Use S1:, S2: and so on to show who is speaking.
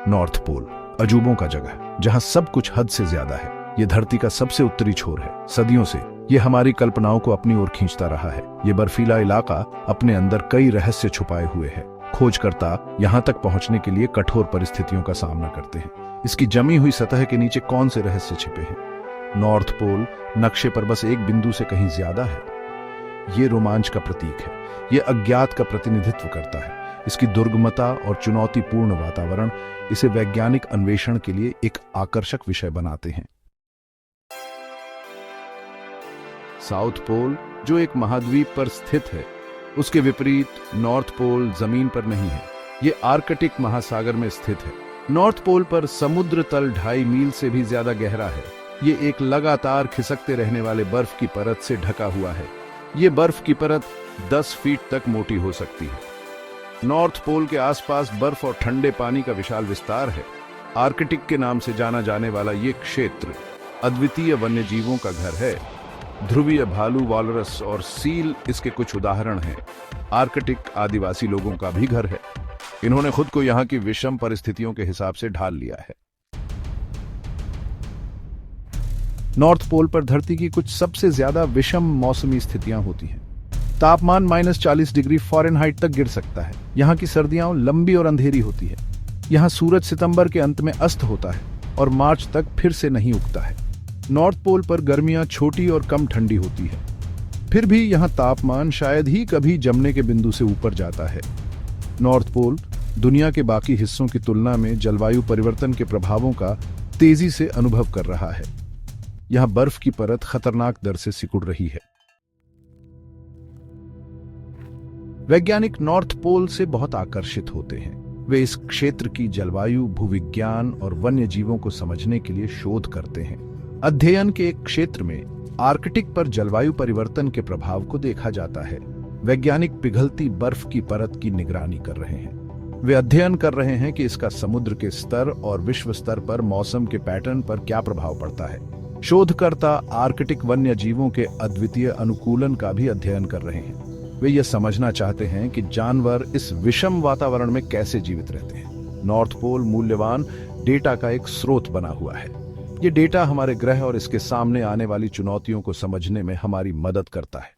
S1: North pole, अजूबों का जगह, जहां सब कुछ हद से ज्यादा है। ये धरती का सबसे उत्तरी छोर है। सदियों से ये हमारी कल्पनाओं को अपनी ओर खींचता रहा है। ये बर्फीला इलाका अपने अंदर कई रहस्य छुपाए हुए है। खोजकर्ता यहां तक पहुंचने के लिए कठोर परिस्थितियों का सामना करते हैं। इसकी जमी हुई सतह के नीचे कौन से रहस्य छिपे हैं? नॉर्थ पोल नक्शे पर बस एक बिंदु से कहीं ज्यादा है। ये रोमांच का प्रतीक है। ये अज्ञात का प्रतिनिधित्व करता है। इसकी दुर्गमता और चुनौतीपूर्ण वातावरण इसे वैज्ञानिक अन्वेषण के लिए एक आकर्षक विषय बनाते हैं। साउथ पोल, जो एक महाद्वीप पर स्थित है, उसके विपरीत नॉर्थ पोल जमीन पर नहीं है। ये आर्कटिक महासागर में स्थित है। नॉर्थ पोल पर समुद्र तल 2.5 मील से भी ज्यादा गहरा है। ये एक लगातार खिसकते रहने वाले बर्फ की परत से ढका हुआ है। ये बर्फ की परत 10 फीट तक मोटी हो सकती है। नॉर्थ पोल के आसपास बर्फ और ठंडे पानी का विशाल विस्तार है। आर्कटिक के नाम से जाना जाने वाला ये क्षेत्र अद्वितीय वन्य जीवों का घर है। ध्रुवीय भालू, वॉलरस और सील इसके कुछ उदाहरण हैं। आर्कटिक आदिवासी लोगों का भी घर है। इन्होंने खुद को यहाँ की विषम परिस्थितियों के हिसाब से ढाल लिया है। नॉर्थ पोल पर धरती की कुछ सबसे ज्यादा विषम मौसमी स्थितियां होती हैं। तापमान -40 डिग्री फ़ारेनहाइट तक गिर सकता है। यहाँ की सर्दियां लंबी और अंधेरी होती है। यहाँ सूरज सितंबर के अंत में अस्त होता है और मार्च तक फिर से नहीं उगता है। नॉर्थ पोल पर गर्मियां छोटी और कम ठंडी होती है। फिर भी यहाँ तापमान शायद ही कभी जमने के बिंदु से ऊपर जाता है। नॉर्थ पोल दुनिया के बाकी हिस्सों की तुलना में जलवायु परिवर्तन के प्रभावों का तेजी से अनुभव कर रहा है। यहाँ बर्फ की परत खतरनाक दर से सिकुड़ रही है। वैज्ञानिक नॉर्थ पोल से बहुत आकर्षित होते हैं। वे इस क्षेत्र की जलवायु, भूविज्ञान और वन्य जीवों को समझने के लिए शोध करते हैं। अध्ययन के एक क्षेत्र में आर्कटिक पर जलवायु परिवर्तन के प्रभाव को देखा जाता है। वैज्ञानिक पिघलती बर्फ की परत की निगरानी कर रहे हैं। वे अध्ययन कर रहे हैं कि इसका समुद्र के स्तर और विश्व स्तर पर मौसम के पैटर्न पर क्या प्रभाव पड़ता है। शोधकर्ता आर्कटिक वन्य जीवों के अद्वितीय अनुकूलन का भी अध्ययन कर रहे हैं। वे यह समझना चाहते हैं कि जानवर इस विषम वातावरण में कैसे जीवित रहते हैं। नॉर्थ पोल मूल्यवान डेटा का एक स्रोत बना हुआ है। ये डेटा हमारे ग्रह और इसके सामने आने वाली चुनौतियों को समझने में हमारी मदद करता है।